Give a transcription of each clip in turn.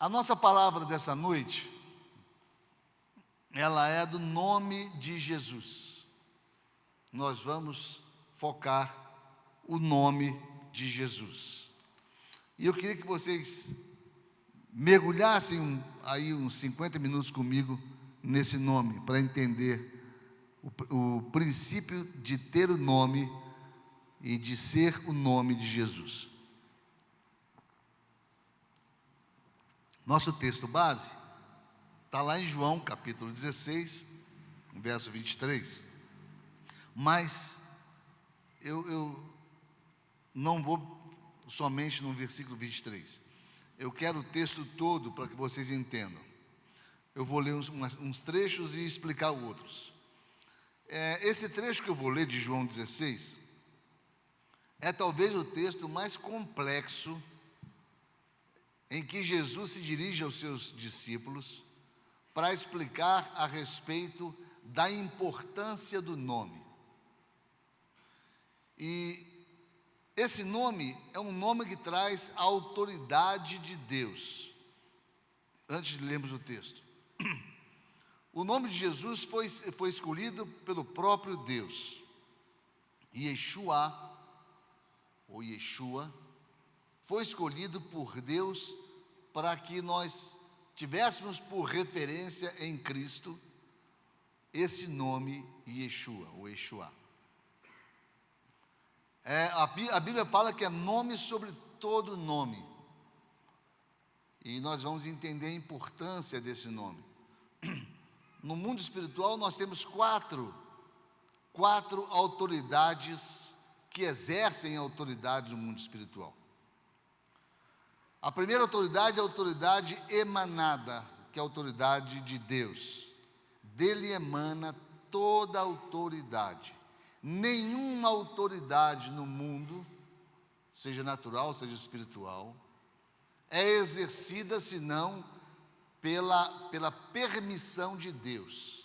A nossa palavra dessa noite, ela é do nome de Jesus. Nós vamos focar o nome de Jesus. E eu queria que vocês mergulhassem aí uns 50 minutos comigo nesse nome, para entender o princípio de ter o nome e de ser o nome de Jesus. Nosso texto base está lá em João, capítulo 16, verso 23. Mas eu não vou somente no versículo 23. Eu quero o texto todo para que vocês entendam. Eu vou ler uns trechos e explicar outros. Esse trecho que eu vou ler de João 16 é talvez o texto mais complexo em que Jesus se dirige aos seus discípulos para explicar a respeito da importância do nome. E esse nome é um nome que traz a autoridade de Deus. Antes de lermos o texto, o nome de Jesus foi escolhido pelo próprio Deus. Yeshua, ou Yeshua, foi escolhido por Deus para que nós tivéssemos por referência em Cristo esse nome Yeshua, ou Yeshua. A Bíblia fala que é nome sobre todo nome. E nós vamos entender a importância desse nome. No mundo espiritual nós temos quatro autoridades que exercem a autoridade no mundo espiritual. A primeira autoridade é a autoridade emanada, que é a autoridade de Deus. Dele emana toda a autoridade. Nenhuma autoridade no mundo, seja natural, seja espiritual, é exercida senão pela permissão de Deus.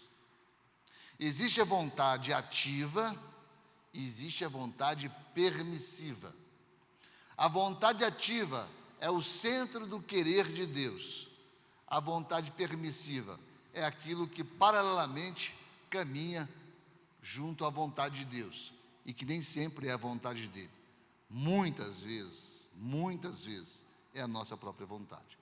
Existe a vontade ativa, existe a vontade permissiva. A vontade ativa é o centro do querer de Deus. A vontade permissiva é aquilo que paralelamente caminha junto à vontade de Deus, e que nem sempre é a vontade dele. Muitas vezes, é a nossa própria vontade.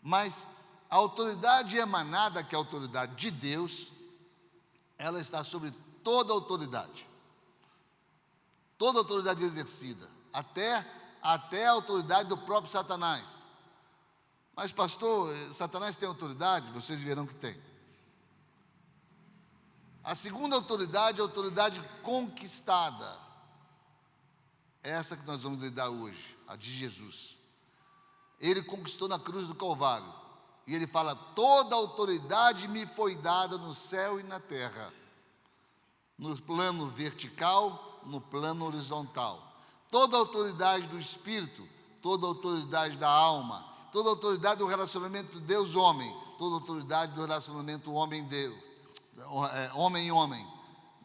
Mas a autoridade emanada, que é a autoridade de Deus, ela está sobre toda a autoridade exercida, até a autoridade do próprio Satanás. Mas pastor, Satanás tem autoridade? Vocês verão que tem. A segunda autoridade é a autoridade conquistada. Essa que nós vamos lidar hoje, a de Jesus. Ele conquistou na cruz do Calvário. E ele fala: toda autoridade me foi dada no céu e na terra. No plano vertical, no plano horizontal. Toda autoridade do Espírito, toda autoridade da alma, toda autoridade do relacionamento Deus-homem, toda autoridade do relacionamento homem-Deus, homem e homem,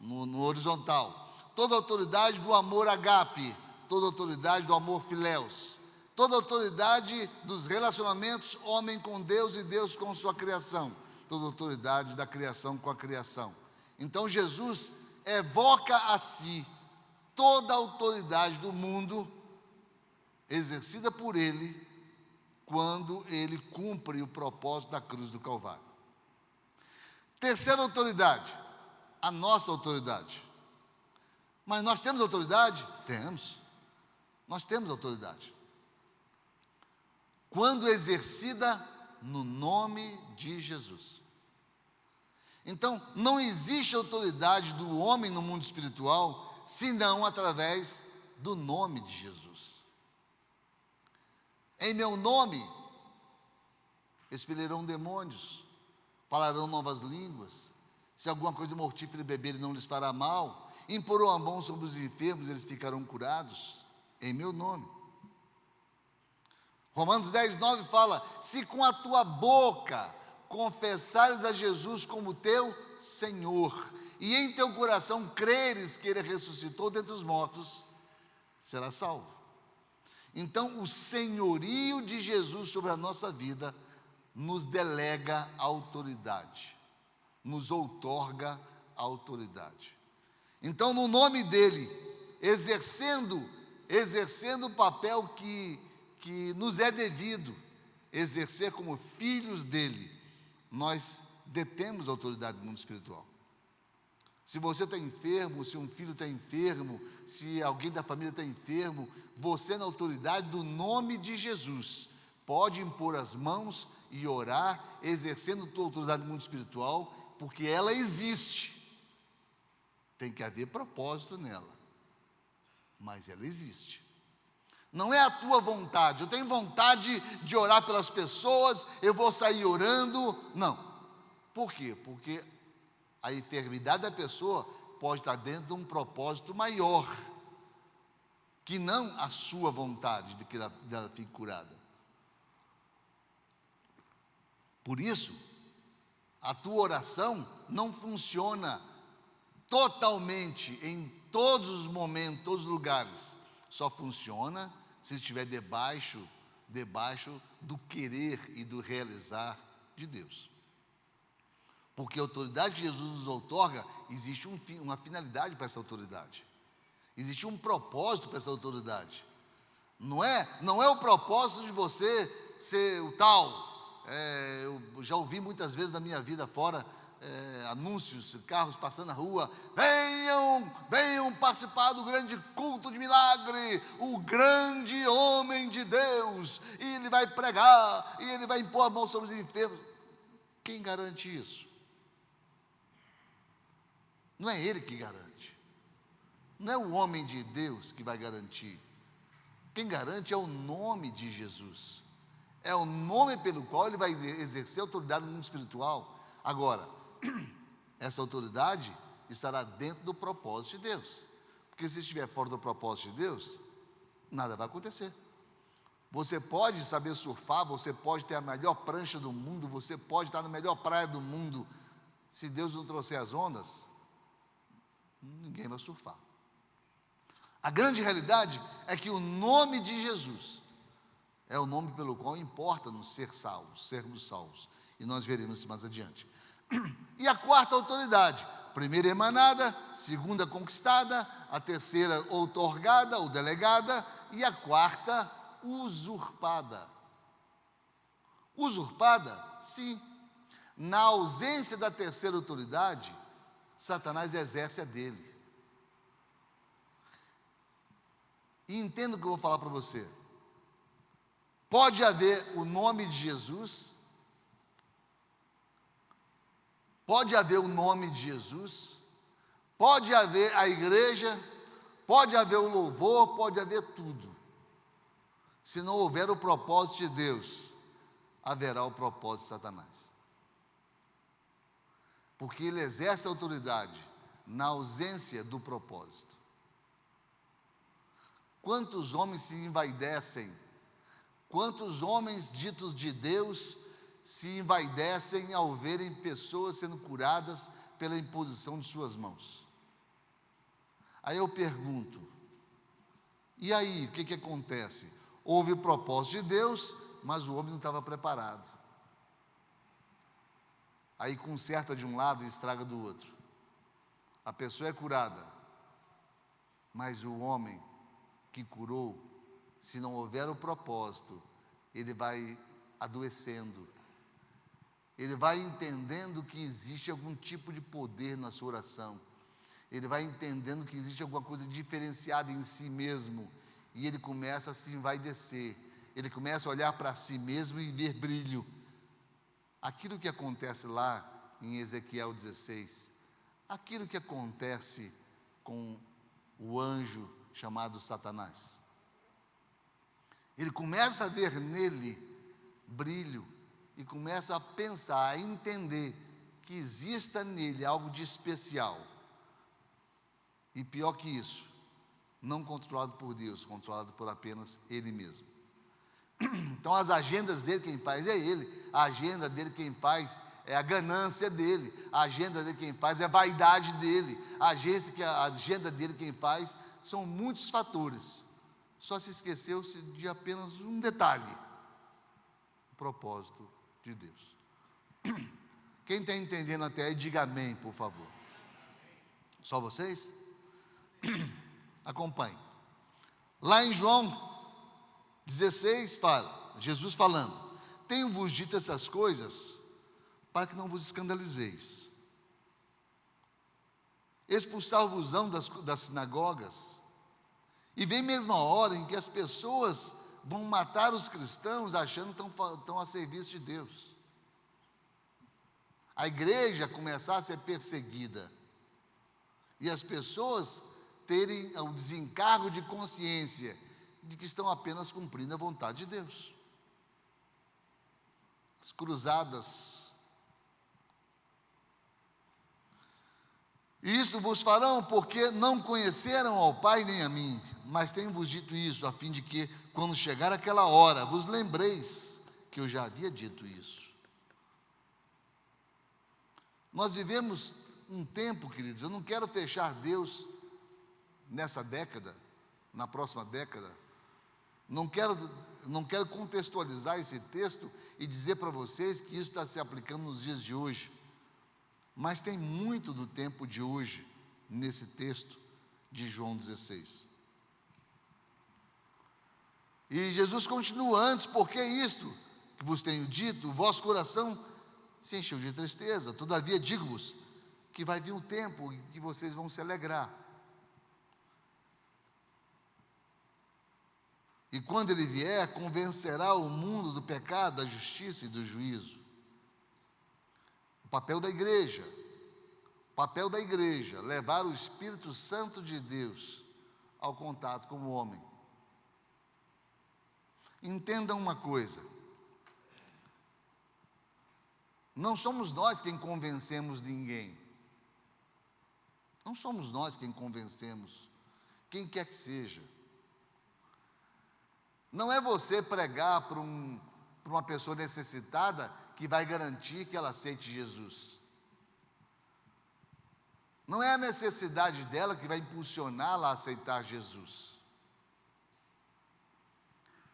no horizontal. Toda autoridade do amor agape, toda autoridade do amor filéus, toda autoridade dos relacionamentos homem com Deus e Deus com sua criação, toda autoridade da criação com a criação. Então Jesus evoca a si toda a autoridade do mundo exercida por ele quando ele cumpre o propósito da cruz do Calvário. Terceira autoridade, a nossa autoridade. Mas nós temos autoridade? Temos. Nós temos autoridade. Quando exercida no nome de Jesus. Então, não existe autoridade do homem no mundo espiritual, senão através do nome de Jesus. Em meu nome, expelirão demônios, falarão novas línguas, se alguma coisa mortífera beberem não lhes fará mal, imporão a mão sobre os enfermos, eles ficarão curados, em meu nome. Romanos 10:9 fala: se com a tua boca confessares a Jesus como teu Senhor, e em teu coração creres que Ele ressuscitou dentre os mortos, serás salvo. Então, o senhorio de Jesus sobre a nossa vida nos delega autoridade, nos outorga autoridade. Então, no nome dele, exercendo o papel que nos é devido, exercer como filhos dele, nós detemos a autoridade do mundo espiritual. Se você está enfermo, se um filho está enfermo, se alguém da família está enfermo, você, na autoridade do nome de Jesus, pode impor as mãos e orar, exercendo a tua autoridade no mundo espiritual, porque ela existe. Tem que haver propósito nela, mas ela existe. Não é a tua vontade, eu tenho vontade de orar pelas pessoas, eu vou sair orando. Não. Por quê? Porque a enfermidade da pessoa pode estar dentro de um propósito maior, que não a sua vontade de que ela fique curada. Por isso, a tua oração não funciona totalmente em todos os momentos, todos os lugares. Só funciona se estiver debaixo do querer e do realizar de Deus. Porque a autoridade que Jesus nos outorga, existe uma finalidade para essa autoridade. Existe um propósito para essa autoridade. Não é o propósito de você ser o tal. Eu já ouvi muitas vezes na minha vida fora, anúncios, carros passando na rua: venham participar do grande culto de milagre, o grande homem de Deus, e ele vai pregar, e ele vai impor a mão sobre os enfermos. Quem garante isso? Não é ele que garante, não é o homem de Deus que vai garantir. Quem garante é o nome de Jesus, é o nome pelo qual ele vai exercer autoridade no mundo espiritual. Agora, essa autoridade estará dentro do propósito de Deus, porque se estiver fora do propósito de Deus, nada vai acontecer. Você pode saber surfar, você pode ter a melhor prancha do mundo, você pode estar na melhor praia do mundo, se Deus não trouxer as ondas, ninguém vai surfar. A grande realidade é que o nome de Jesus é o nome pelo qual importa-nos sermos salvos, e nós veremos isso mais adiante. E a quarta autoridade: primeira emanada, segunda conquistada, a terceira outorgada ou delegada, e a quarta usurpada. Usurpada, sim. Na ausência da terceira autoridade, Satanás exerce a dele. E entenda o que eu vou falar para você. Pode haver o nome de Jesus, pode haver o nome de Jesus, pode haver a igreja, pode haver o louvor, pode haver tudo. Se não houver o propósito de Deus, haverá o propósito de Satanás. Porque ele exerce a autoridade na ausência do propósito. Quantos homens se envaidecem, quantos homens ditos de Deus se envaidecem ao verem pessoas sendo curadas pela imposição de suas mãos. Aí eu pergunto, e aí, o que acontece? Houve o propósito de Deus, mas o homem não estava preparado. Aí conserta de um lado e estraga do outro. A pessoa é curada, mas o homem que curou, se não houver o propósito, ele vai adoecendo. Ele vai entendendo que existe algum tipo de poder na sua oração. Ele vai entendendo que existe alguma coisa diferenciada em si mesmo. E ele começa a se envaidecer. Ele começa a olhar para si mesmo e ver brilho. Aquilo que acontece lá em Ezequiel 16, aquilo que acontece com o anjo chamado Satanás. Ele começa a ver nele brilho e começa a pensar, a entender que exista nele algo de especial. E pior que isso, não controlado por Deus, controlado por apenas ele mesmo. Então as agendas dele quem faz é ele, a agenda dele quem faz é a ganância dele, a agenda dele quem faz é a vaidade dele, a agenda dele quem faz são muitos fatores, só se esqueceu-se de apenas um detalhe: o propósito de Deus. Quem está entendendo até aí, diga amém, por favor. Só vocês? Acompanhe. Lá em João 16 fala, Jesus falando: tenho-vos dito essas coisas para que não vos escandalizeis. Expulsar-vos-ão das sinagogas, e vem mesmo a hora em que as pessoas vão matar os cristãos achando que estão a serviço de Deus. A igreja começar a ser perseguida e as pessoas terem o desencargo de consciência de que estão apenas cumprindo a vontade de Deus. As cruzadas. E isto vos farão porque não conheceram ao Pai nem a mim, mas tenho-vos dito isso, a fim de que, quando chegar aquela hora, vos lembreis que eu já havia dito isso. Nós vivemos um tempo, queridos, eu não quero fechar Deus nessa década, na próxima década, não quero contextualizar esse texto e dizer para vocês que isso está se aplicando nos dias de hoje, mas tem muito do tempo de hoje, nesse texto de João 16. E Jesus continua: antes, porque isto que vos tenho dito, o vosso coração se encheu de tristeza. Todavia digo-vos que vai vir um tempo em que vocês vão se alegrar. E quando ele vier, convencerá o mundo do pecado, da justiça e do juízo. O papel da igreja, levar o Espírito Santo de Deus ao contato com o homem. Entendam uma coisa: não somos nós quem convencemos ninguém. Não somos nós quem convencemos quem quer que seja. Não é você pregar para uma pessoa necessitada que vai garantir que ela aceite Jesus. Não é a necessidade dela que vai impulsioná-la a aceitar Jesus.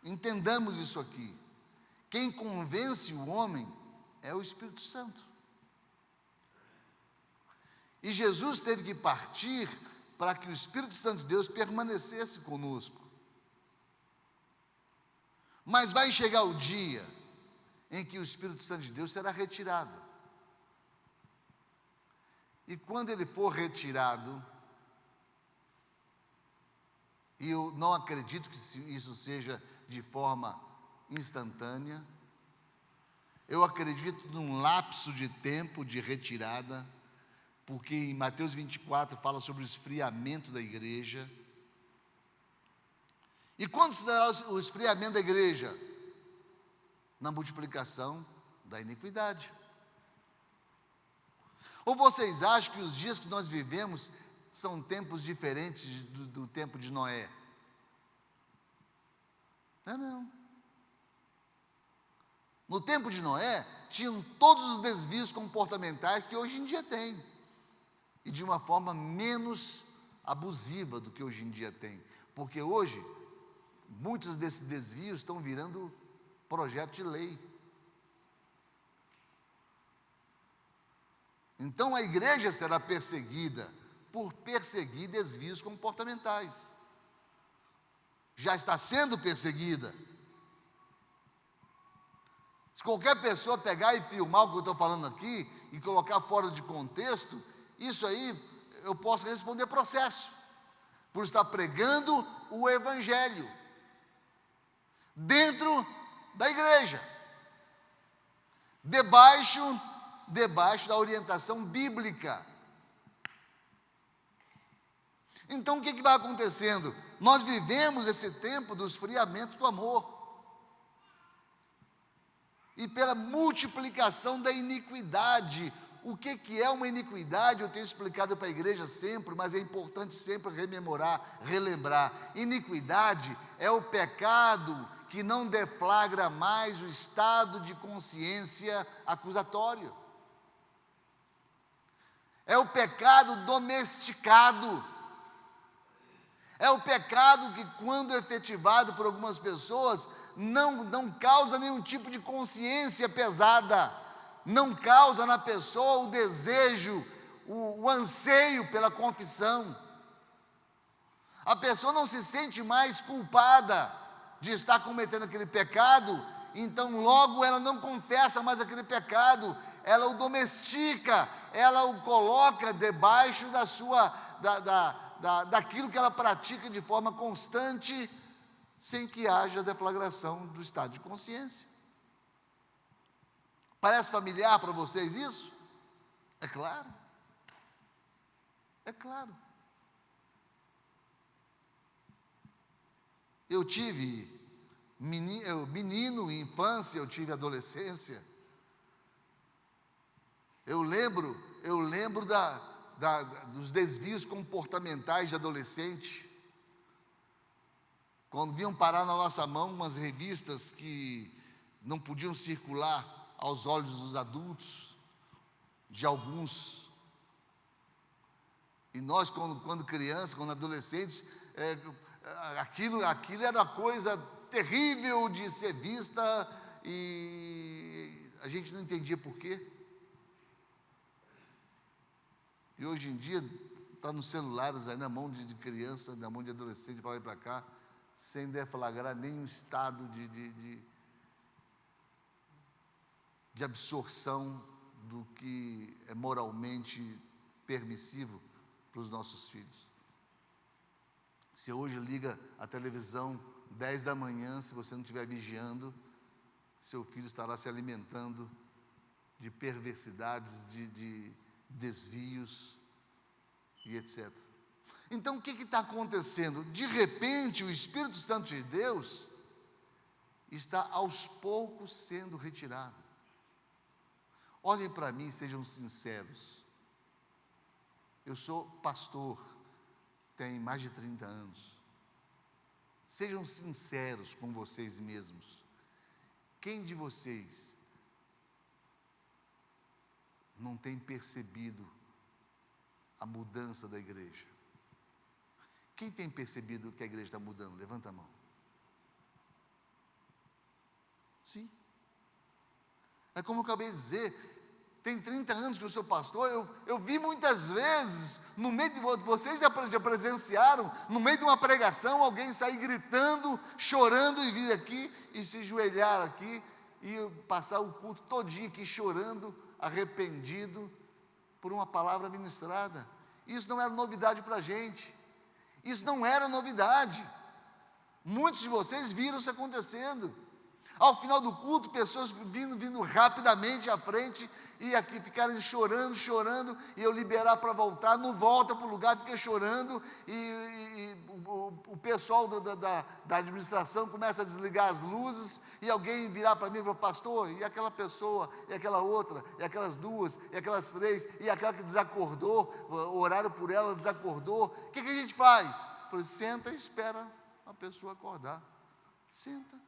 Entendamos isso aqui. Quem convence o homem é o Espírito Santo. E Jesus teve que partir para que o Espírito Santo de Deus permanecesse conosco. Mas vai chegar o dia em que o Espírito Santo de Deus será retirado. E quando ele for retirado, e eu não acredito que isso seja de forma instantânea, eu acredito num lapso de tempo de retirada, porque em Mateus 24 fala sobre o esfriamento da igreja. E quando se dará o esfriamento da igreja? Na multiplicação da iniquidade. Ou vocês acham que os dias que nós vivemos são tempos diferentes do tempo de Noé? Não. No tempo de Noé, tinham todos os desvios comportamentais que hoje em dia tem, e de uma forma menos abusiva do que hoje em dia tem, porque hoje, muitos desses desvios estão virando projeto de lei. Então a igreja será perseguida por perseguir desvios comportamentais. Já está sendo perseguida. Se qualquer pessoa pegar e filmar o que eu estou falando aqui e colocar fora de contexto, isso aí eu posso responder processo, por estar pregando o Evangelho dentro da igreja, debaixo da orientação bíblica. Então o que vai acontecendo? Nós vivemos esse tempo do esfriamento do amor, e pela multiplicação da iniquidade. O que é uma iniquidade? Eu tenho explicado para a igreja sempre, mas é importante sempre relembrar. Iniquidade é o pecado que não deflagra mais o estado de consciência acusatório. É o pecado domesticado. É o pecado que, quando efetivado por algumas pessoas, não causa nenhum tipo de consciência pesada, não causa na pessoa o desejo, o anseio pela confissão. A pessoa não se sente mais culpada de estar cometendo aquele pecado, então logo ela não confessa mais aquele pecado, ela o domestica, ela o coloca debaixo daquilo que ela pratica de forma constante, sem que haja deflagração do estado de consciência. Parece familiar para vocês isso? É claro. É claro. Eu tive menino, infância, eu tive adolescência. Eu lembro dos desvios comportamentais de adolescente. Quando vinham parar na nossa mão umas revistas que não podiam circular aos olhos dos adultos, de alguns. E nós, quando crianças, quando adolescentes, aquilo era uma coisa terrível de ser vista, e a gente não entendia por quê. E hoje em dia está nos celulares aí, na mão de criança, na mão de adolescente, para lá e para cá, sem deflagrar nenhum estado de absorção do que é moralmente permissivo para os nossos filhos. Se hoje liga a televisão 10 da manhã, se você não estiver vigiando, seu filho estará se alimentando de perversidades, de desvios e etc. Então, o que está acontecendo? De repente, o Espírito Santo de Deus está aos poucos sendo retirado. Olhem para mim e sejam sinceros. Eu sou pastor, tenho mais de 30 anos. Sejam sinceros com vocês mesmos. Quem de vocês não tem percebido a mudança da igreja? Quem tem percebido que a igreja está mudando? Levanta a mão. Sim. É como eu acabei de dizer, tem 30 anos que eu sou pastor, eu vi muitas vezes, no meio de vocês já presenciaram, no meio de uma pregação, alguém sair gritando, chorando e vir aqui e se joelhar aqui e passar o culto todinho aqui chorando, arrependido por uma palavra ministrada. Isso não era novidade para a gente. Isso não era novidade. Muitos de vocês viram isso acontecendo. Ao final do culto, pessoas vindo rapidamente à frente e aqui ficarem chorando, e eu liberar para voltar, não volta para o lugar, fica chorando, e o pessoal da administração começa a desligar as luzes, e alguém virar para mim e falar: pastor, e aquela pessoa, e aquela outra, e aquelas duas, e aquelas três, e aquela que desacordou, oraram por ela, desacordou, o que a gente faz? Eu falei: senta e espera a pessoa acordar. Senta.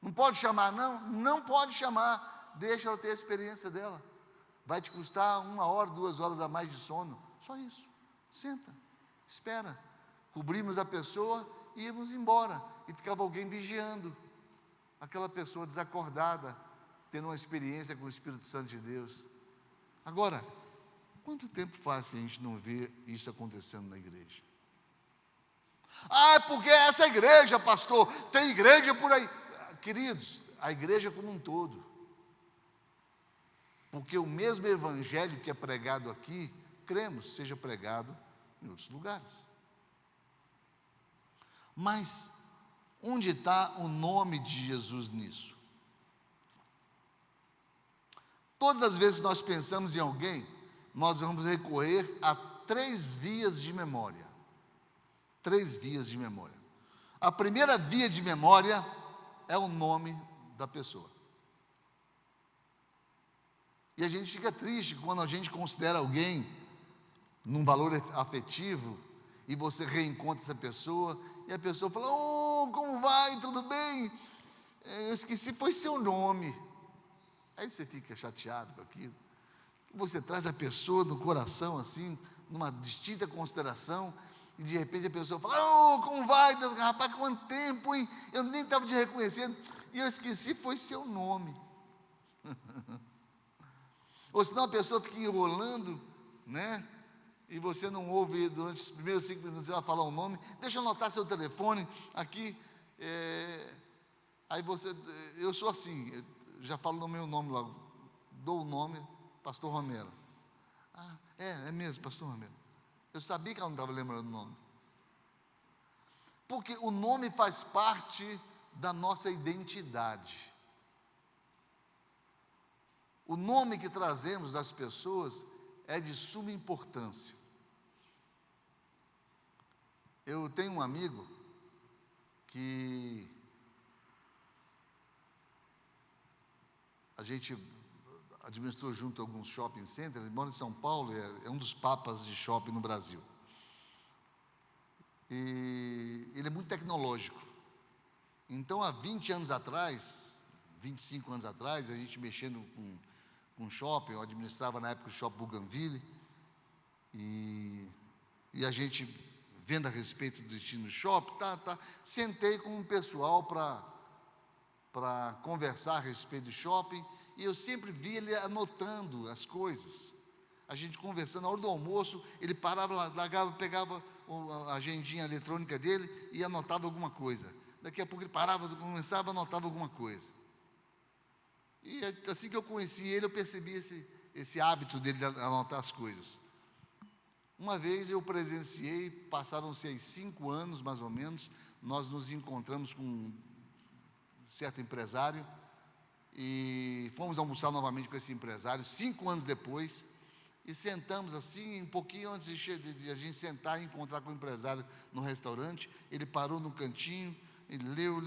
Não pode chamar, não? Não pode chamar. Deixa ela ter a experiência dela. Vai te custar 1 hora, 2 horas a mais de sono. Só isso. Senta, espera. Cobrimos a pessoa e íamos embora. E ficava alguém vigiando aquela pessoa desacordada, tendo uma experiência com o Espírito Santo de Deus. Agora, quanto tempo faz que a gente não vê isso acontecendo na igreja? Ah, é porque essa igreja, pastor, tem igreja por aí. Queridos, a igreja como um todo. Porque o mesmo evangelho que é pregado aqui, cremos, seja pregado em outros lugares. Mas, onde está o nome de Jesus nisso? Todas as vezes que nós pensamos em alguém, nós vamos recorrer a 3 vias de memória. 3 vias de memória. A primeira via de memória é o nome da pessoa. E a gente fica triste quando a gente considera alguém num valor afetivo e você reencontra essa pessoa e a pessoa fala: oh, como vai? Tudo bem? Eu esqueci, foi seu nome. Aí você fica chateado com aquilo. Você traz a pessoa no coração assim, numa distinta consideração, e de repente a pessoa fala: "Oh, como vai? Rapaz, quanto tempo, hein? Eu nem estava te reconhecendo, e eu esqueci, foi seu nome." Ou senão a pessoa fica enrolando, né? E você não ouve durante os primeiros 5 minutos ela falar o nome. "Deixa eu anotar seu telefone aqui." Aí eu sou assim, eu já falo no meu nome logo, dou o nome, Pastor Romero. "Ah, é mesmo, Pastor Romero." Eu sabia que ela não estava lembrando o nome. Porque o nome faz parte da nossa identidade. O nome que trazemos das pessoas é de suma importância. Eu tenho um amigo que a gente administrou junto a alguns shopping centers. Ele mora em São Paulo, é um dos papas de shopping no Brasil. E ele é muito tecnológico. Então, há 20 anos atrás, 25 anos atrás, a gente mexendo com shopping, eu administrava na época o Shopping Bougainville, e a gente vendo a respeito do destino do shopping, sentei com um pessoal para conversar a respeito do shopping, e eu sempre vi ele anotando as coisas. A gente conversando, na hora do almoço, ele parava, largava, pegava a agendinha eletrônica dele e anotava alguma coisa. Daqui a pouco ele parava, começava, anotava alguma coisa. E assim que eu conheci ele, eu percebi esse hábito dele de anotar as coisas. Uma vez eu presenciei, passaram-se 5 anos mais ou menos, nós nos encontramos com um certo empresário e fomos almoçar novamente com esse empresário, 5 anos depois, e sentamos assim, um pouquinho antes de a gente sentar e encontrar com o empresário no restaurante. Ele parou no cantinho, ele leu,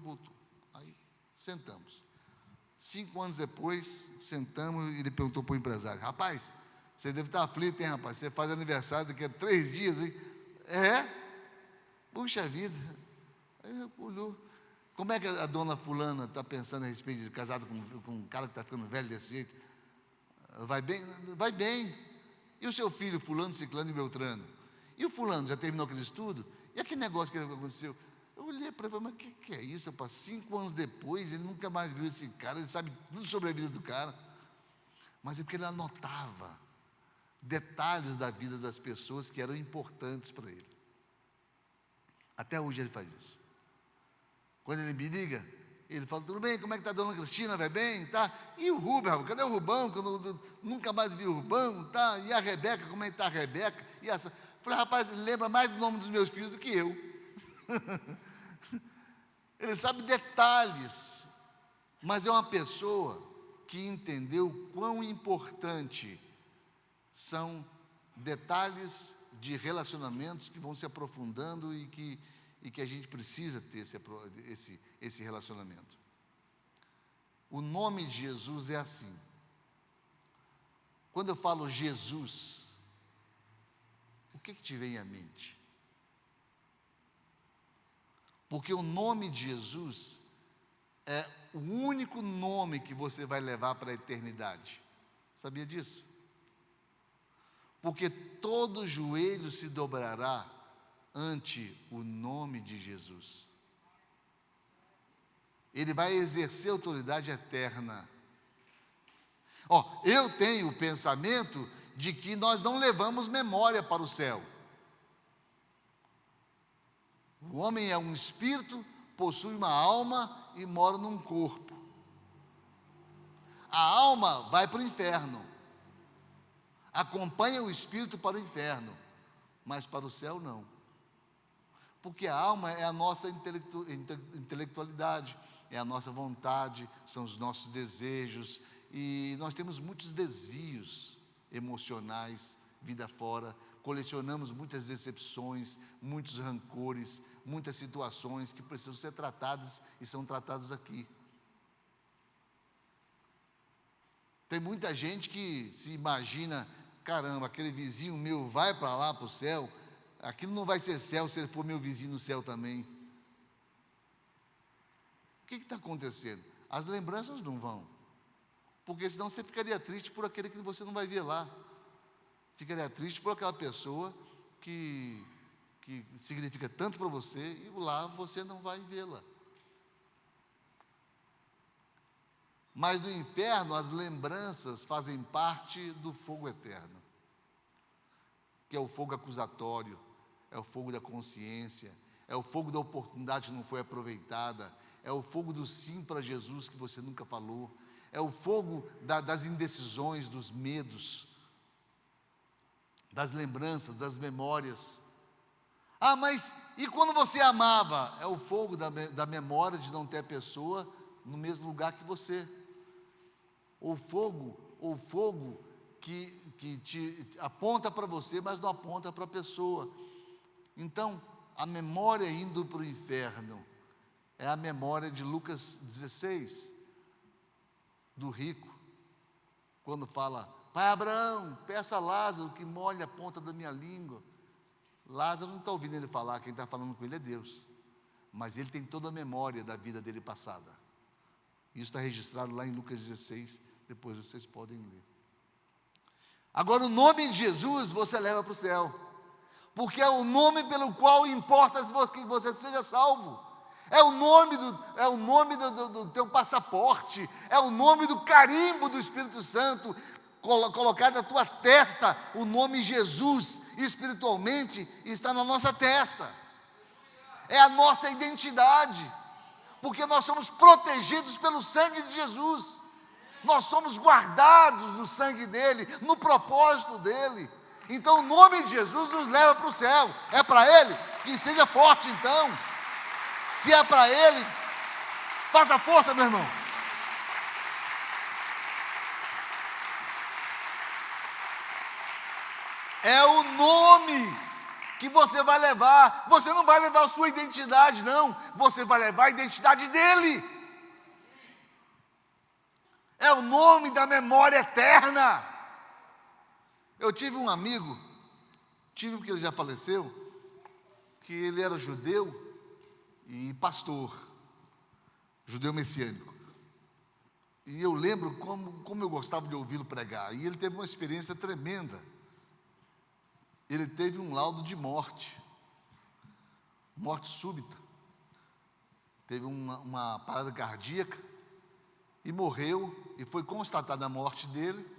voltou. Aí sentamos. 5 anos depois, sentamos e ele perguntou para o empresário: "Rapaz, você deve estar aflito, hein, rapaz? Você faz aniversário daqui a 3 dias, hein?" "É? Puxa vida." Aí ele olhou: "Como é que a dona fulana está pensando a respeito de casado com um cara que está ficando velho desse jeito?" "Vai bem?" "Vai bem." "E o seu filho, fulano, ciclano e beltrano? E o fulano, já terminou aquele estudo? E aquele negócio que aconteceu?" Eu olhei para ele e falei: "Mas o que é isso, rapaz? 5 anos depois, ele nunca mais viu esse cara, ele sabe tudo sobre a vida do cara." Mas é porque ele anotava detalhes da vida das pessoas que eram importantes para ele. Até hoje ele faz isso. Quando ele me liga, ele fala: "Tudo bem? Como é que está a dona Cristina? Vai bem? Tá? E o Rubem? Cadê o Rubão? Que eu nunca mais vi o Rubão, tá? E a Rebeca? Como é que está a Rebeca?" E essa? Falei: "Rapaz, ele lembra mais do nome dos meus filhos do que eu." Ele sabe detalhes, mas é uma pessoa que entendeu quão importante são detalhes de relacionamentos que vão se aprofundando e que a gente precisa ter esse relacionamento. O nome de Jesus é assim. Quando eu falo Jesus, o que te vem à mente? Porque o nome de Jesus é o único nome que você vai levar para a eternidade. Sabia disso? Porque todo joelho se dobrará ante o nome de Jesus. Ele vai exercer autoridade eterna. Eu tenho o pensamento de que nós não levamos memória para o céu. O homem é um espírito, possui uma alma e mora num corpo. A alma vai para o inferno, acompanha o espírito para o inferno, mas para o céu não. Porque a alma é a nossa intelectualidade, é a nossa vontade, são os nossos desejos, e nós temos muitos desvios emocionais, vida fora, colecionamos muitas decepções, muitos rancores, muitas situações que precisam ser tratadas e são tratadas aqui. Tem muita gente que se imagina: caramba, aquele vizinho meu vai para lá, para o céu, aquilo não vai ser céu se ele for meu vizinho no céu também. O que está acontecendo? As lembranças não vão, porque senão você ficaria triste por aquele que você não vai ver lá. Ficaria triste por aquela pessoa que significa tanto para você, e lá você não vai vê-la. Mas no inferno, as lembranças fazem parte do fogo eterno, que é o fogo acusatório, é o fogo da consciência, é o fogo da oportunidade que não foi aproveitada, é o fogo do sim para Jesus que você nunca falou, é o fogo das indecisões, dos medos, das lembranças, das memórias. Ah, mas e quando você amava? É o fogo da memória de não ter a pessoa no mesmo lugar que você. Ou fogo que te aponta para você, mas não aponta para a pessoa. Então, a memória indo para o inferno é a memória de Lucas 16, do rico, quando fala: Pai Abraão, peça a Lázaro que molhe a ponta da minha língua. Lázaro não está ouvindo ele falar, quem está falando com ele é Deus, mas ele tem toda a memória da vida dele passada. Isso está registrado lá em Lucas 16, depois vocês podem ler. Agora, o nome de Jesus você leva para o céu, porque é o nome pelo qual importa que você seja salvo. É o nome do teu passaporte, é o nome do carimbo do Espírito Santo, colocado na tua testa. O nome Jesus, espiritualmente, está na nossa testa. É a nossa identidade, porque nós somos protegidos pelo sangue de Jesus. Nós somos guardados no sangue dele, no propósito dele. Então o nome de Jesus nos leva para o céu. É para ele? Que seja forte então. Se é para ele, faça força, meu irmão. É o nome que você vai levar. Você não vai levar a sua identidade, não. Você vai levar a identidade dele. É o nome da memória eterna. Eu tive um amigo, porque ele já faleceu, que ele era judeu e pastor, judeu messiânico. E eu lembro como eu gostava de ouvi-lo pregar. E ele teve uma experiência tremenda. Ele teve um laudo de morte súbita. Teve uma parada cardíaca e morreu, e foi constatada a morte dele.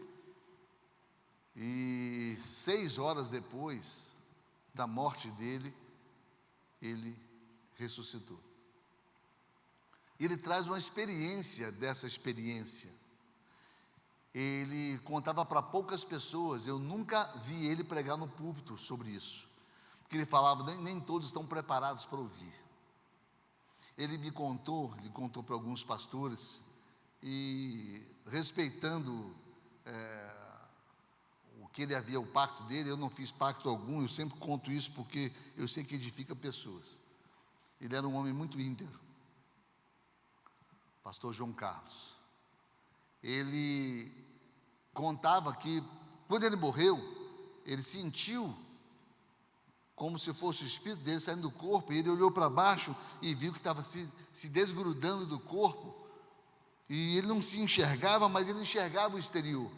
E 6 horas depois da morte dele, ele ressuscitou. Ele traz uma experiência dessa experiência. Ele contava para poucas pessoas, eu nunca vi ele pregar no púlpito sobre isso, porque ele falava, nem todos estão preparados para ouvir. Ele contou para alguns pastores, e respeitando o que ele havia, o pacto dele, eu não fiz pacto algum, eu sempre conto isso porque eu sei que edifica pessoas. Ele era um homem muito íntegro, pastor João Carlos. Ele contava que, quando ele morreu, ele sentiu como se fosse o espírito dele saindo do corpo, e ele olhou para baixo e viu que estava se desgrudando do corpo, e ele não se enxergava, mas ele enxergava o exterior.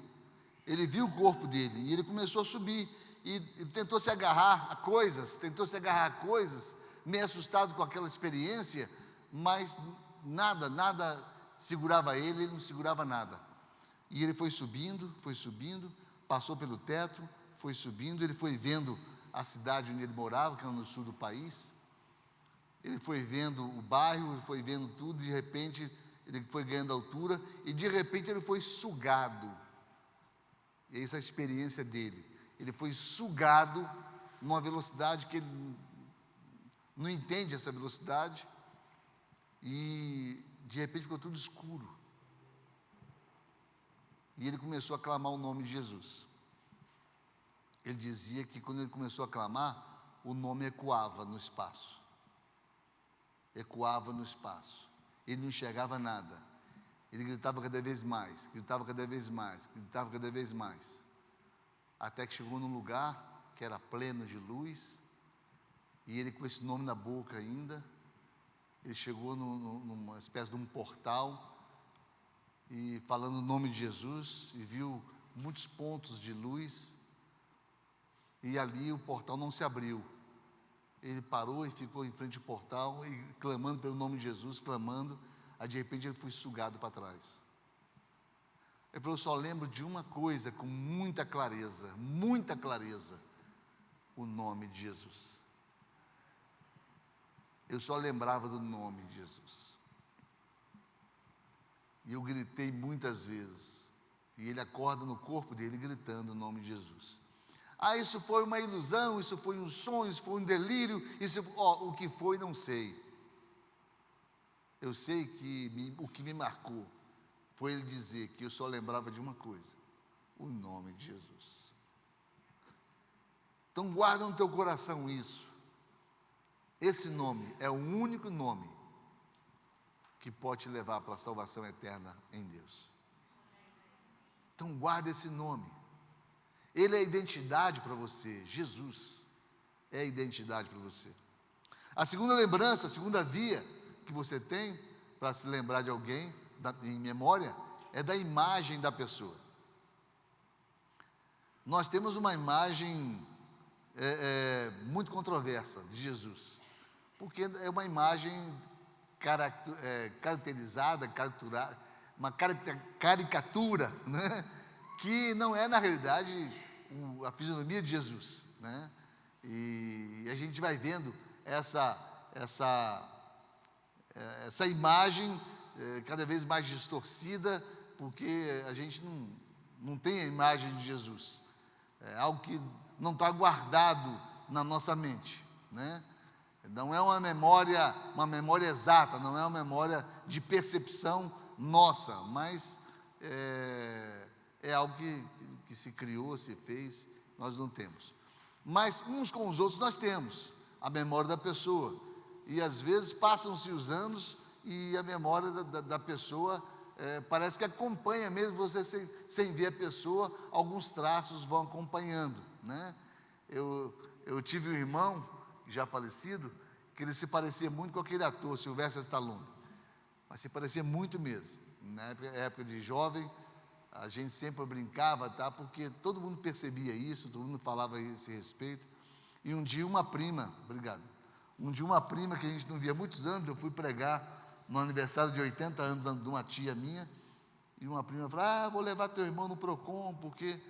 Ele viu o corpo dele, e ele começou a subir, e tentou se agarrar a coisas, meio assustado com aquela experiência, mas nada segurava ele não segurava nada. E ele foi subindo, passou pelo teto, foi subindo, ele foi vendo a cidade onde ele morava, que era no sul do país, ele foi vendo o bairro, ele foi vendo tudo, de repente ele foi ganhando altura, e de repente ele foi sugado. E essa é a experiência dele, ele foi sugado numa velocidade que ele não entende essa velocidade, e de repente ficou tudo escuro, e ele começou a clamar o nome de Jesus. Ele dizia que quando ele começou a clamar, o nome ecoava no espaço, ele não enxergava nada, ele gritava cada vez mais, até que chegou num lugar que era pleno de luz, e ele com esse nome na boca ainda, ele chegou numa espécie de um portal, e falando o nome de Jesus, e viu muitos pontos de luz, e ali o portal não se abriu. Ele parou e ficou em frente ao portal, e clamando pelo nome de Jesus, clamando, aí de repente ele foi sugado para trás. Ele falou: eu só lembro de uma coisa com muita clareza, o nome de Jesus. Eu só lembrava do nome de Jesus. E eu gritei muitas vezes, e ele acorda no corpo dele gritando o nome de Jesus. Ah, isso foi uma ilusão, isso foi um sonho, isso foi um delírio, o que foi não sei. Eu sei que o que me marcou foi ele dizer que eu só lembrava de uma coisa: o nome de Jesus. Então guarda no teu coração isso. Esse nome é o único nome que pode te levar para a salvação eterna em Deus. Então guarda esse nome. Ele é a identidade para você. Jesus é a identidade para você. A segunda lembrança, a segunda via que você tem para se lembrar de alguém em memória, é da imagem da pessoa. Nós temos uma imagem muito controversa de Jesus, porque é uma imagem caracterizada, uma caricatura, né? Que não é, na realidade, a fisionomia de Jesus, né? E a gente vai vendo essa imagem cada vez mais distorcida, porque a gente não tem a imagem de Jesus. É algo que não está guardado na nossa mente, né? Não é uma memória exata, não é uma memória de percepção nossa, mas é algo que se criou, se fez, nós não temos. Mas uns com os outros nós temos a memória da pessoa, e às vezes passam-se os anos e a memória da pessoa parece que acompanha, mesmo você sem ver a pessoa, alguns traços vão acompanhando, né? Eu tive um irmão, já falecido, que ele se parecia muito com aquele ator, Sylvester Stallone, mas se parecia muito mesmo. Na época de jovem, a gente sempre brincava, tá? Porque todo mundo percebia isso, todo mundo falava a esse respeito. E um dia uma prima que a gente não via há muitos anos, eu fui pregar no aniversário de 80 anos de uma tia minha, e uma prima falou: vou levar teu irmão no Procon, porque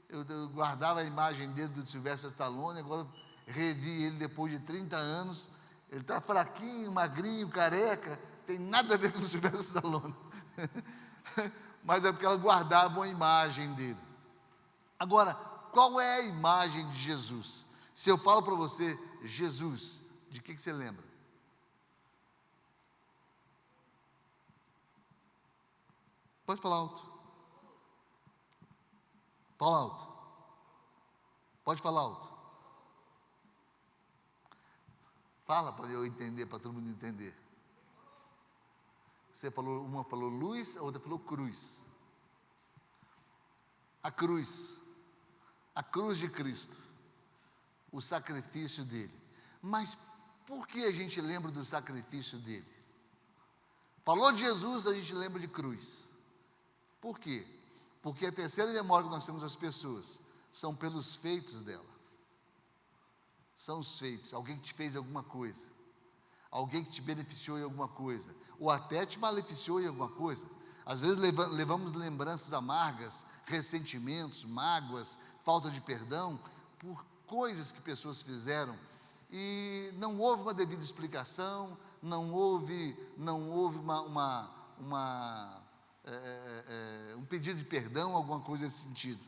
eu guardava a imagem dele do Sylvester Stallone, agora revi ele depois de 30 anos, ele está fraquinho, magrinho, careca, tem nada a ver com o Sylvester Stallone. Mas é porque ela guardava uma imagem dele. Agora, qual é a imagem de Jesus? Se eu falo para você, Jesus, de que você lembra? Pode falar alto. Fala alto. Pode falar alto. Fala para eu entender, para todo mundo entender. Uma falou luz, a outra falou cruz. A cruz de Cristo, o sacrifício dele. Mas por que a gente lembra do sacrifício dele? Falou de Jesus, a gente lembra de cruz. Por quê? Porque a terceira memória que nós temos das pessoas são pelos feitos dela. São os feitos, alguém que te fez alguma coisa, alguém que te beneficiou em alguma coisa, ou até te maleficiou em alguma coisa. Às vezes levamos lembranças amargas, ressentimentos, mágoas, falta de perdão, por coisas que pessoas fizeram, e não houve uma devida explicação, não houve um pedido de perdão, alguma coisa nesse sentido.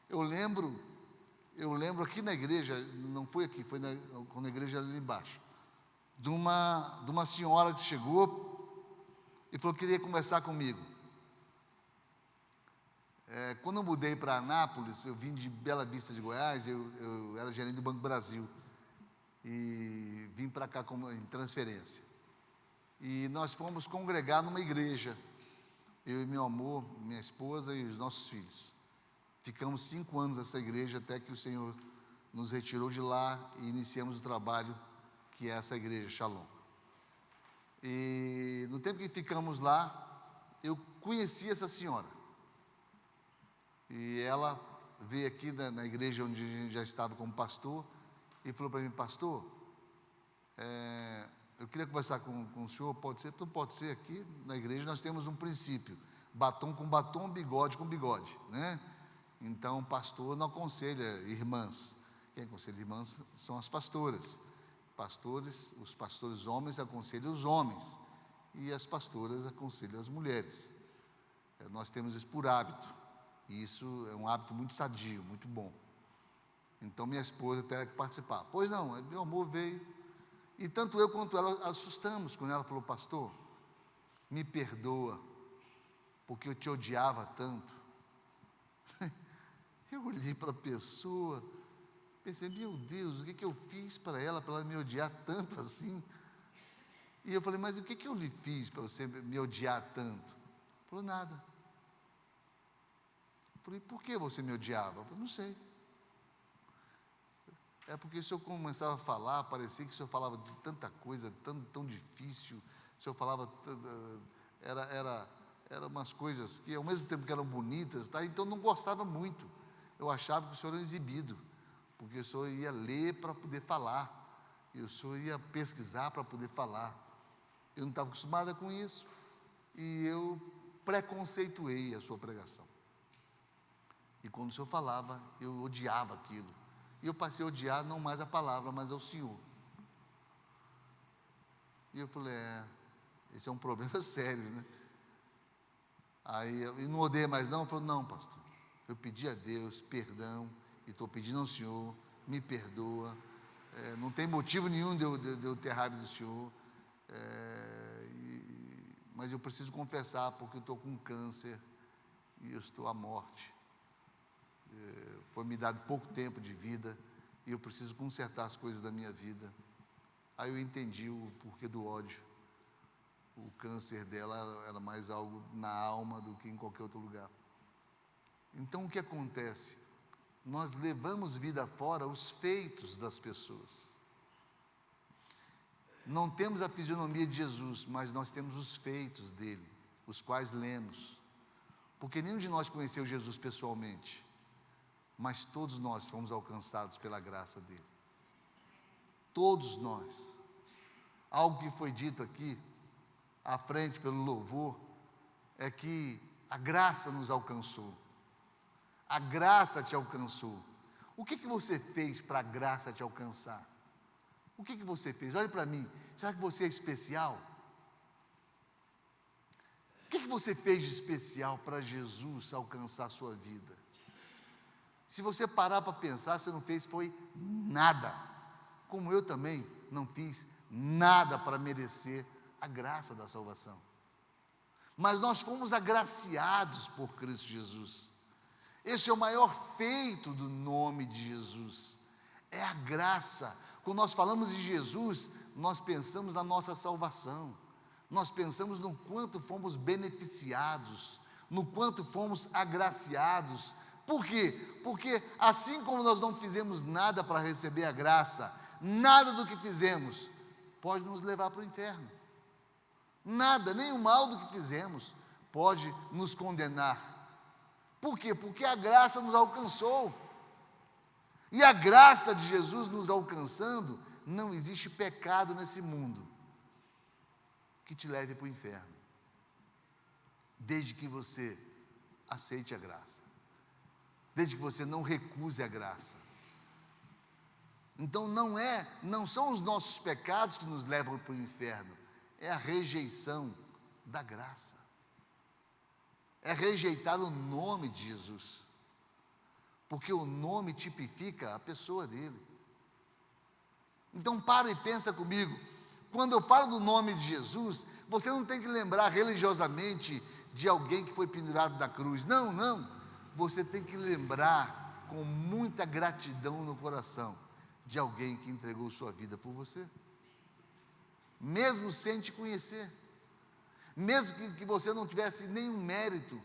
Eu lembro aqui na igreja, não foi aqui, foi na igreja ali embaixo, de uma senhora que chegou e falou que queria conversar comigo. Quando eu mudei para Anápolis, eu vim de Bela Vista de Goiás, eu era gerente do Banco Brasil, e vim para cá em transferência. E nós fomos congregar numa igreja, eu e meu amor, minha esposa e os nossos filhos. Ficamos 5 anos nessa igreja, até que o Senhor nos retirou de lá e iniciamos o trabalho que é essa igreja, Shalom. E no tempo que ficamos lá, eu conheci essa senhora. E ela veio aqui na igreja onde a gente já estava como pastor, e falou para mim: pastor, eu queria conversar com o senhor, pode ser? Então pode ser. Aqui na igreja nós temos um princípio: batom com batom, bigode com bigode, né? Então, pastor não aconselha irmãs. Quem aconselha irmãs são as pastoras. Os pastores homens aconselham os homens, e as pastoras aconselham as mulheres. Nós temos isso por hábito, e isso é um hábito muito sadio, muito bom. Então, minha esposa terá que participar. Pois não, meu amor veio, e tanto eu quanto ela assustamos quando ela falou: pastor, me perdoa, porque eu te odiava tanto. Eu olhei para a pessoa, pensei: meu Deus, o que eu fiz para ela me odiar tanto assim? E eu falei: mas o que eu lhe fiz para você me odiar tanto? Ele falou: nada. Eu falei: por que você me odiava? Eu falei: não sei. É porque o senhor começava a falar, parecia que o senhor falava de tanta coisa, tão difícil. O senhor falava, era umas coisas que ao mesmo tempo que eram bonitas, tá? Então eu não gostava muito. Eu achava que o senhor era um exibido, porque o senhor ia ler para poder falar, e o senhor ia pesquisar para poder falar. Eu não estava acostumada com isso, e eu preconceituei a sua pregação. E quando o senhor falava, eu odiava aquilo. E eu passei a odiar não mais a palavra, mas ao Senhor. E eu falei: esse é um problema sério, né? Aí eu não odeio mais não. Eu falei: não, pastor, eu pedi a Deus perdão, e estou pedindo ao Senhor, me perdoa. Não tem motivo nenhum de eu ter raiva do Senhor. Mas eu preciso confessar, porque eu estou com câncer, e eu estou à morte. Foi me dado pouco tempo de vida, e eu preciso consertar as coisas da minha vida. Aí eu entendi o porquê do ódio. O câncer dela era mais algo na alma do que em qualquer outro lugar. Então o que acontece? Nós levamos vida fora os feitos das pessoas. Não temos a fisionomia de Jesus, mas nós temos os feitos dele, os quais lemos. Porque nenhum de nós conheceu Jesus pessoalmente, mas todos nós fomos alcançados pela graça dele. Todos nós. Algo que foi dito aqui, à frente pelo louvor, é que a graça nos alcançou. A graça te alcançou. O que você fez para a graça te alcançar? O que você fez? Olhe para mim, será que você é especial? O que você fez de especial para Jesus alcançar a sua vida? Se você parar para pensar, você não fez foi nada, como eu também não fiz nada para merecer a graça da salvação. Mas nós fomos agraciados por Cristo Jesus. Esse é o maior feito do nome de Jesus, é a graça. Quando nós falamos de Jesus, nós pensamos na nossa salvação, nós pensamos no quanto fomos beneficiados, no quanto fomos agraciados. Por quê? Porque assim como nós não fizemos nada para receber a graça, nada do que fizemos pode nos levar para o inferno. Nada, nem o mal do que fizemos pode nos condenar. Por quê? Porque a graça nos alcançou. E a graça de Jesus nos alcançando, não existe pecado nesse mundo que te leve para o inferno, desde que você aceite a graça, desde que você não recuse a graça. Então não são os nossos pecados que nos levam para o inferno, é a rejeição da graça, é rejeitar o nome de Jesus, porque o nome tipifica a pessoa dele. Então para e pensa comigo, quando eu falo do nome de Jesus, você não tem que lembrar religiosamente de alguém que foi pendurado na cruz, não, você tem que lembrar com muita gratidão no coração de alguém que entregou sua vida por você, mesmo sem te conhecer, mesmo que você não tivesse nenhum mérito.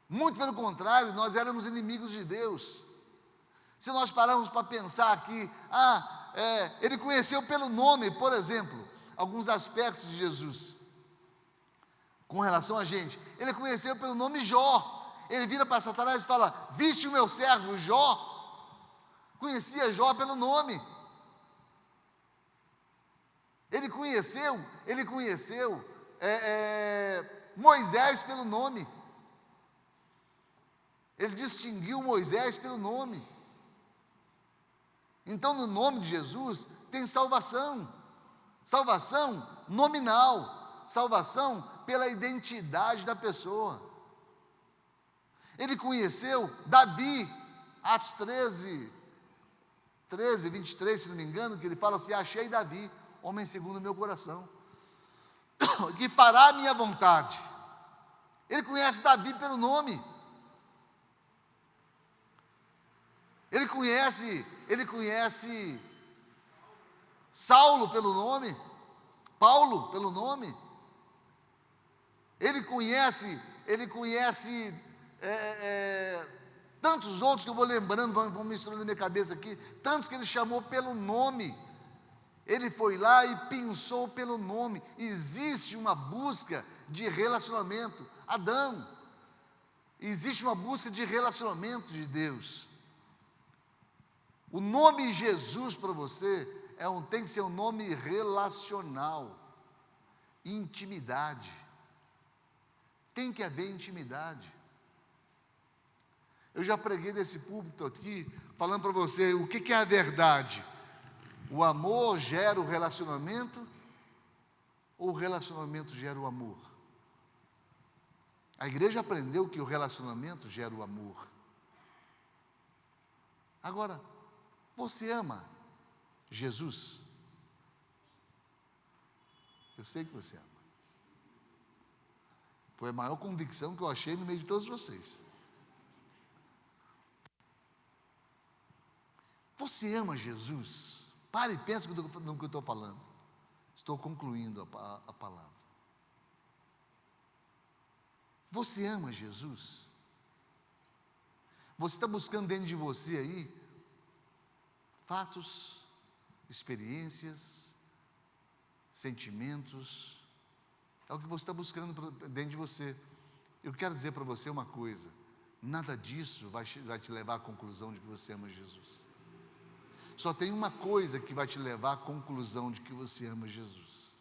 Muito pelo contrário, nós éramos inimigos de Deus. Se nós pararmos para pensar aqui, ele conheceu pelo nome, por exemplo, alguns aspectos de Jesus, com relação a gente. Ele conheceu pelo nome Jó, ele vira para Satanás e fala: viste o meu servo Jó? Conhecia Jó pelo nome. Ele conheceu Moisés pelo nome. Ele distinguiu Moisés pelo nome. Então, no nome de Jesus, tem salvação. Salvação nominal. Salvação pela identidade da pessoa. Ele conheceu Davi, Atos 13, 23, se não me engano, que ele fala assim: achei Davi, homem segundo o meu coração, que fará a minha vontade. Ele conhece Davi pelo nome. Ele conhece Saulo pelo nome, Paulo pelo nome. Ele conhece tantos outros que eu vou lembrando, vão misturando na minha cabeça aqui, tantos que ele chamou pelo nome. Ele foi lá e pensou pelo nome. Existe uma busca de relacionamento. Adão, existe uma busca de relacionamento de Deus. O nome Jesus para você tem que ser um nome relacional, intimidade. Tem que haver intimidade. Eu já preguei desse púlpito aqui, falando para você o que é a verdade. O amor gera o relacionamento, ou o relacionamento gera o amor? A igreja aprendeu que o relacionamento gera o amor. Agora, você ama Jesus? Eu sei que você ama. Foi a maior convicção que eu achei no meio de todos vocês. Você ama Jesus? Pare e pense no que eu estou falando. Estou concluindo a palavra. Você ama Jesus? Você está buscando dentro de você aí fatos, experiências, sentimentos. É o que você está buscando dentro de você. Eu quero dizer para você uma coisa: nada disso vai te levar à conclusão de que você ama Jesus. Só tem uma coisa que vai te levar à conclusão de que você ama Jesus.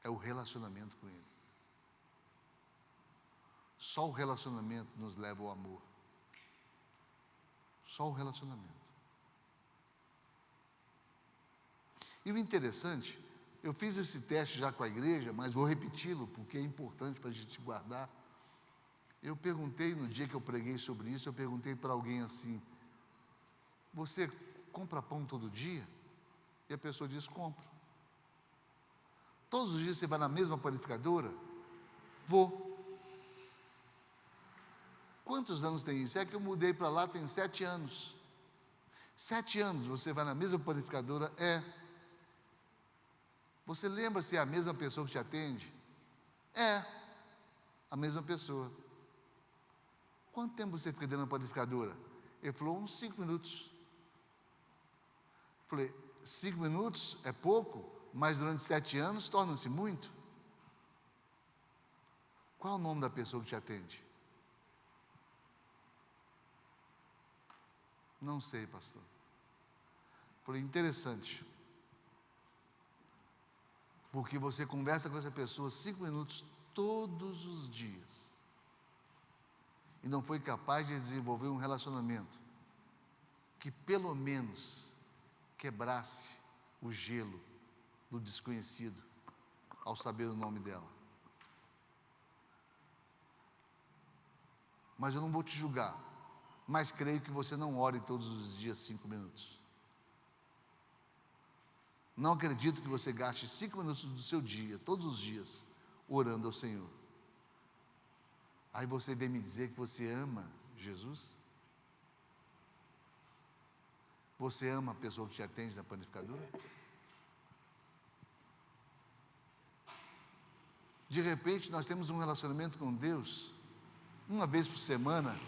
É o relacionamento com Ele. Só o relacionamento nos leva ao amor. Só o relacionamento. E o interessante, eu fiz esse teste já com a igreja, mas vou repeti-lo porque é importante para a gente guardar. Eu perguntei, no dia que eu preguei sobre isso, eu perguntei para alguém assim: você compra pão todo dia? E a pessoa disse: compro. Todos os dias você vai na mesma panificadora? Vou. Quantos anos tem isso? É que eu mudei para lá tem 7 anos. 7 anos você vai na mesma panificadora? É. Você lembra se é a mesma pessoa que te atende? É, a mesma pessoa. Quanto tempo você fica dentro da panificadora? Ele falou: uns 5 minutos. Falei: 5 minutos é pouco, mas durante 7 anos torna-se muito. Qual é o nome da pessoa que te atende? Não sei, pastor. Falei: interessante. Porque você conversa com essa pessoa 5 minutos todos os dias. E não foi capaz de desenvolver um relacionamento que pelo menos quebrasse o gelo do desconhecido ao saber o nome dela. Mas eu não vou te julgar, mas creio que você não ore todos os dias 5 minutos. Não acredito que você gaste 5 minutos do seu dia, todos os dias, orando ao Senhor. Aí você vem me dizer que você ama Jesus? Você ama a pessoa que te atende na panificadora? De repente nós temos um relacionamento com Deus, uma vez por semana,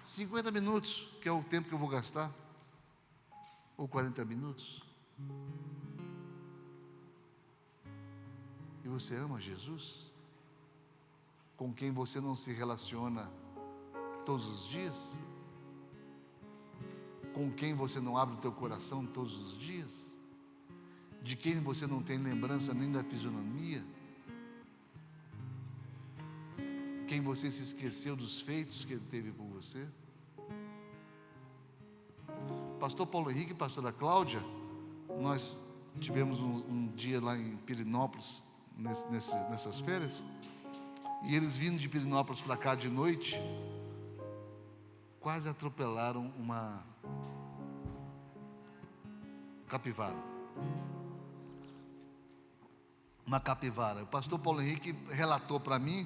50 minutos, que é o tempo que eu vou gastar, ou 40 minutos. E você ama Jesus? Com quem você não se relaciona todos os dias? Com quem você não abre o teu coração todos os dias? De quem você não tem lembrança nem da fisionomia? Quem você se esqueceu dos feitos que ele teve por você? Pastor Paulo Henrique e pastora Cláudia, nós tivemos um dia lá em Pirenópolis, nessas férias, e eles vindo de Pirenópolis para cá de noite, quase atropelaram uma capivara. Uma capivara. O pastor Paulo Henrique relatou para mim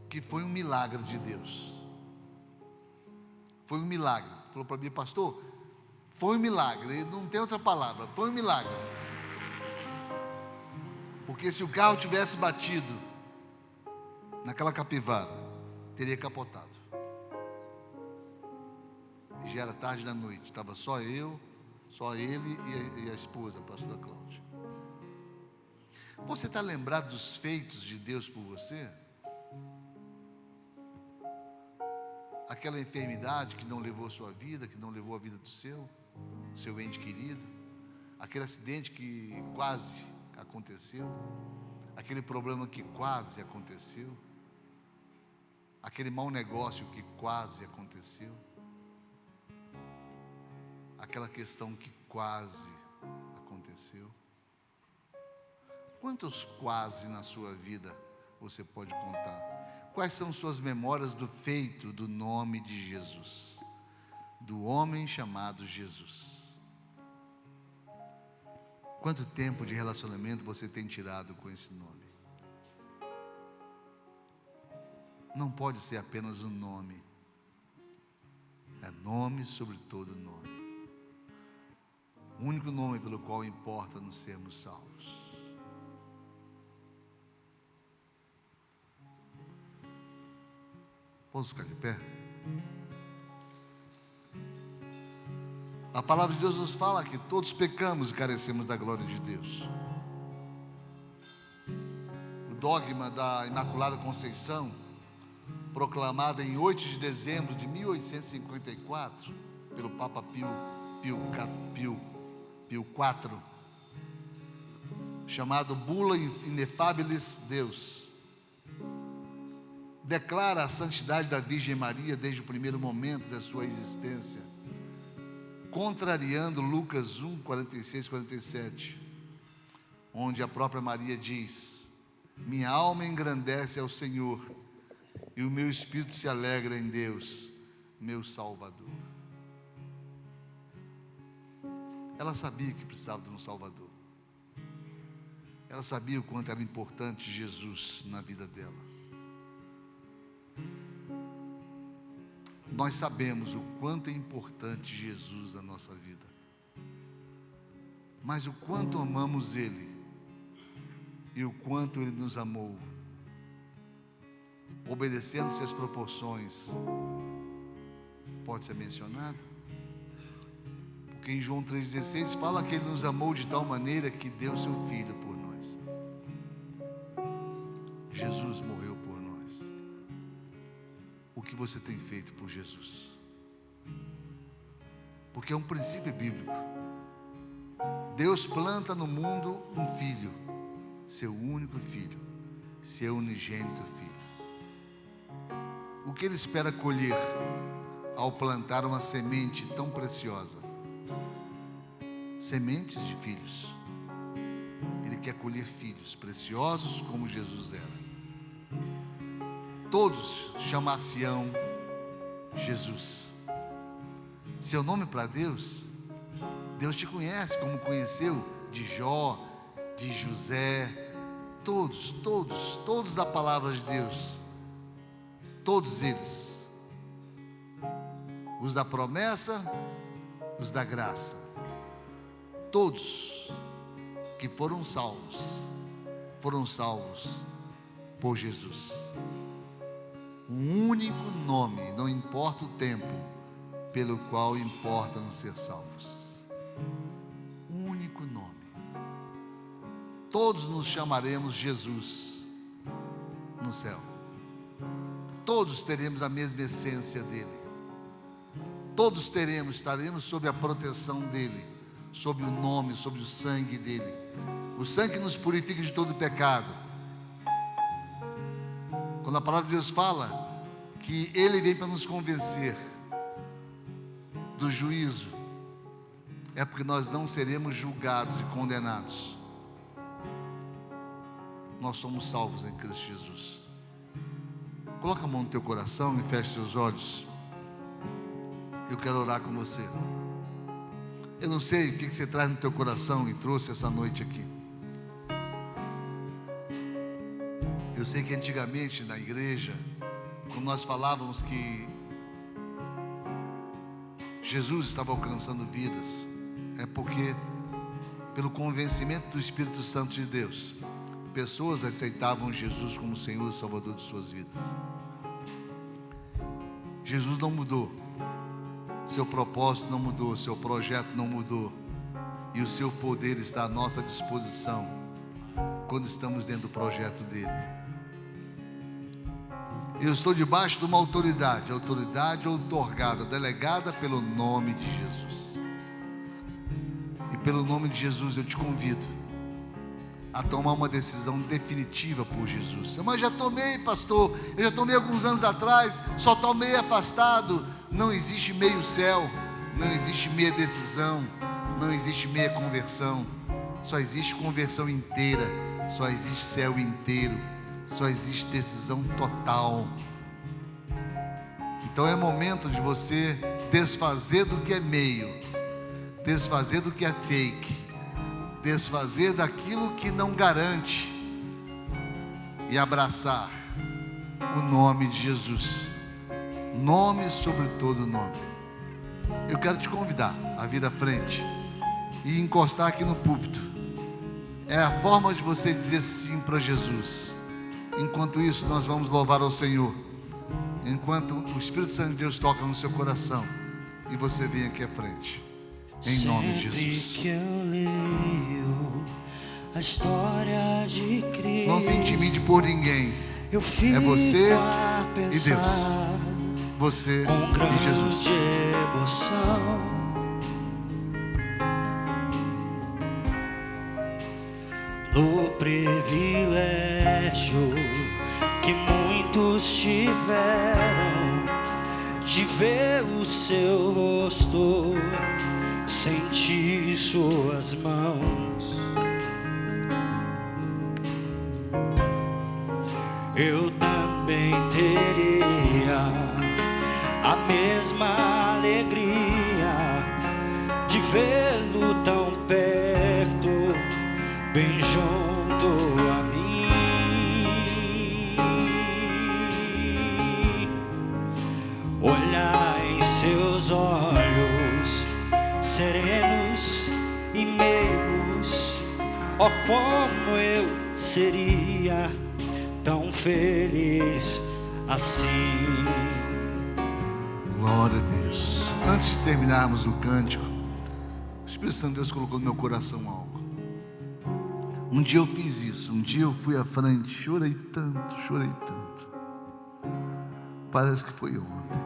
que foi um milagre de Deus. Foi um milagre. Falou para mim: pastor, foi um milagre. Não tem outra palavra. Foi um milagre. Porque se o carro tivesse batido naquela capivara, teria capotado. E já era tarde da noite. Estava só eu, só ele e a esposa, a pastora Cláudia. Você está lembrado dos feitos de Deus por você? Aquela enfermidade que não levou a sua vida, que não levou a vida do seu ente querido, aquele acidente que quase aconteceu, aquele problema que quase aconteceu, aquele mau negócio que quase aconteceu, aquela questão que quase aconteceu. Quantos quase na sua vida você pode contar? Quais são suas memórias do feito do nome de Jesus, do homem chamado Jesus? Quanto tempo de relacionamento você tem tirado com esse nome? Não pode ser apenas um nome, é nome sobre todo nome, o único nome pelo qual importa nos sermos salvos. Vamos ficar de pé? A palavra de Deus nos fala que todos pecamos e carecemos da glória de Deus. O dogma da Imaculada Conceição, proclamado em 8 de dezembro de 1854 pelo Papa Pio IV, chamado Bula Ineffabilis Deus, declara a santidade da Virgem Maria desde o primeiro momento da sua existência, contrariando Lucas 1, 46, 47, onde a própria Maria diz: minha alma engrandece ao Senhor, e o meu espírito se alegra em Deus, meu Salvador. Ela sabia que precisava de um Salvador. Ela sabia o quanto era importante Jesus na vida dela. Nós sabemos o quanto é importante Jesus na nossa vida, mas o quanto amamos Ele e o quanto Ele nos amou, obedecendo-se às proporções, pode ser mencionado? Porque em João 3,16 fala que Ele nos amou de tal maneira que deu seu Filho por nós. Jesus morreu por nós. O que você tem feito por Jesus? Porque é um princípio bíblico. Deus planta no mundo um filho, seu único filho, seu unigênito filho. O que Ele espera colher ao plantar uma semente tão preciosa? Sementes de filhos. Ele quer colher filhos preciosos como Jesus era. Todos chamar-se-ão Jesus. Seu nome para Deus, Deus te conhece como conheceu de Jó, de José, todos da palavra de Deus, todos eles, os da promessa, os da graça, todos que foram salvos por Jesus. Um único nome, não importa o tempo, pelo qual importa nos ser salvos. Um único nome. todos nos chamaremos Jesus no céu. Todos teremos a mesma essência dele. Todos estaremos sob a proteção dele, sob o nome, sob o sangue dele. O sangue que nos purifica de todo pecado. Quando a palavra de Deus fala que ele vem para nos convencer do juízo, é porque nós não seremos julgados e condenados. Nós somos salvos em Cristo Jesus. Coloca a mão no teu coração e feche seus olhos. Eu quero orar com você. Eu não sei o que você traz no teu coração e trouxe essa noite aqui. Eu sei que antigamente na igreja, quando nós falávamos que Jesus estava alcançando vidas, é porque, pelo convencimento do Espírito Santo de Deus, pessoas aceitavam Jesus como Senhor e Salvador de suas vidas. Jesus não mudou, seu propósito não mudou, seu projeto não mudou, e o seu poder está à nossa disposição quando estamos dentro do projeto dele. Eu estou debaixo de uma autoridade outorgada, delegada pelo nome de Jesus. E pelo nome de Jesus eu te convido a tomar uma decisão definitiva por Jesus. Mas já tomei, pastor, eu já tomei alguns anos atrás, só tomei afastado. Não existe meio céu, não existe meia decisão, não existe meia conversão, só existe conversão inteira, só existe céu inteiro, só existe decisão total. Então é momento de você desfazer do que é meio, desfazer do que é fake, desfazer daquilo que não garante e abraçar o nome de Jesus, nome sobre todo nome. Eu quero te convidar a vir à frente e encostar aqui no púlpito. É a forma de você dizer sim para Jesus. Enquanto isso, nós vamos louvar ao Senhor, enquanto o Espírito Santo de Deus toca no seu coração e você vem aqui à frente, em nome de Jesus. Sempre que eu leio a história de Cristo, não se intimide por ninguém, eu fico é você a e Deus, pensar você com e grande Jesus. emoção no privilégio que muitos tiveram de ver o seu rosto, sentir suas mãos. Eu também teria a mesma alegria de vê-lo tão perto, bem junto a mim. Olhar em seus olhos serenos e meigos, ó, como eu seria tão feliz assim. Glória a Deus. Antes de terminarmos o cântico, o Espírito Santo de Deus colocou no meu coração algo. Um dia eu fiz isso, um dia eu fui à frente, chorei tanto. Parece que foi ontem.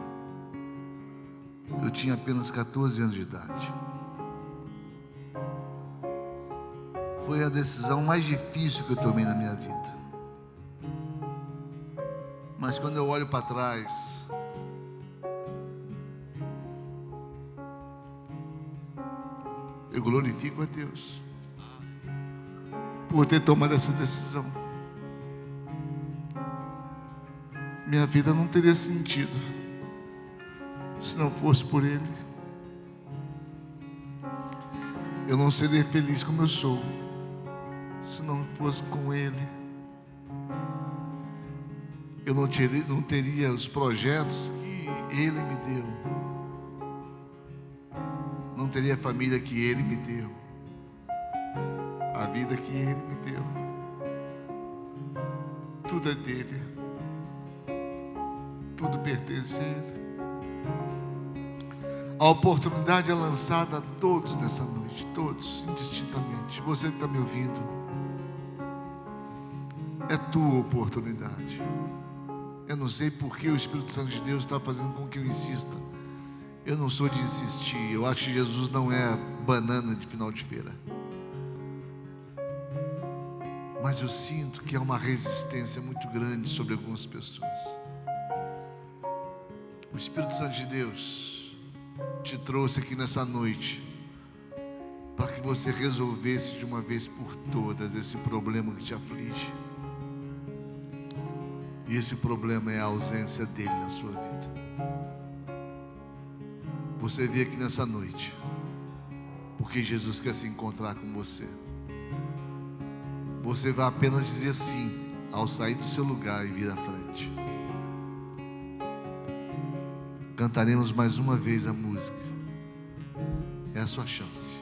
Eu tinha apenas 14 anos de idade. Foi a decisão mais difícil que eu tomei na minha vida. Mas quando eu olho para trás, eu glorifico a Deus por ter tomado essa decisão. Minha vida não teria sentido se não fosse por Ele. Eu não seria feliz como eu sou se não fosse com Ele. Eu não teria os projetos que Ele me deu. Não teria a família que Ele me deu. A vida que Ele me deu. Tudo é dele. Tudo pertence a Ele. A oportunidade é lançada a todos nessa noite. Todos, indistintamente. Você que está me ouvindo, É tua oportunidade. Eu não sei por que o Espírito Santo de Deus está fazendo com que eu insista. Eu não sou de insistir. Eu acho que Jesus não é banana de final de feira. Mas eu sinto que há uma resistência muito grande sobre algumas pessoas. O Espírito Santo de Deus te trouxe aqui nessa noite para que você resolvesse de uma vez por todas esse problema que te aflige. E esse problema é a ausência dele na sua vida. Você veio aqui nessa noite porque Jesus quer se encontrar com você. Você vai apenas dizer sim ao sair do seu lugar e vir à frente. Cantaremos mais uma vez a música. É a sua chance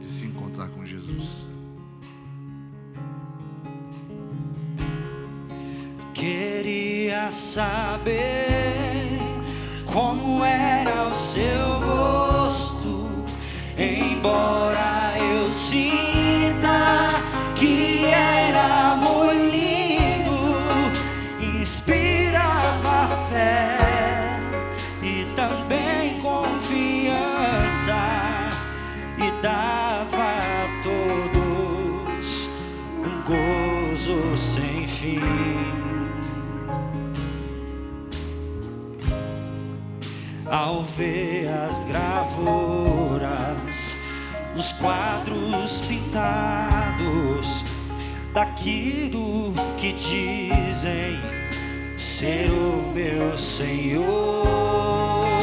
de se encontrar com Jesus. Queria saber como era o seu rosto, embora eu sinta que era muito lindo, inspirava fé e também confiança, e dava a todos um gozo sem fim. Ao ver as gravuras, os quadros pintados daquilo que dizem ser o meu Senhor,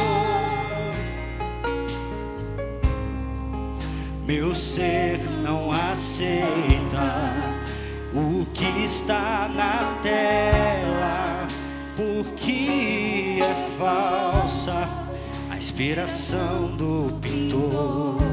meu ser não aceita o que está na tela, porque é falsa a inspiração do pintor.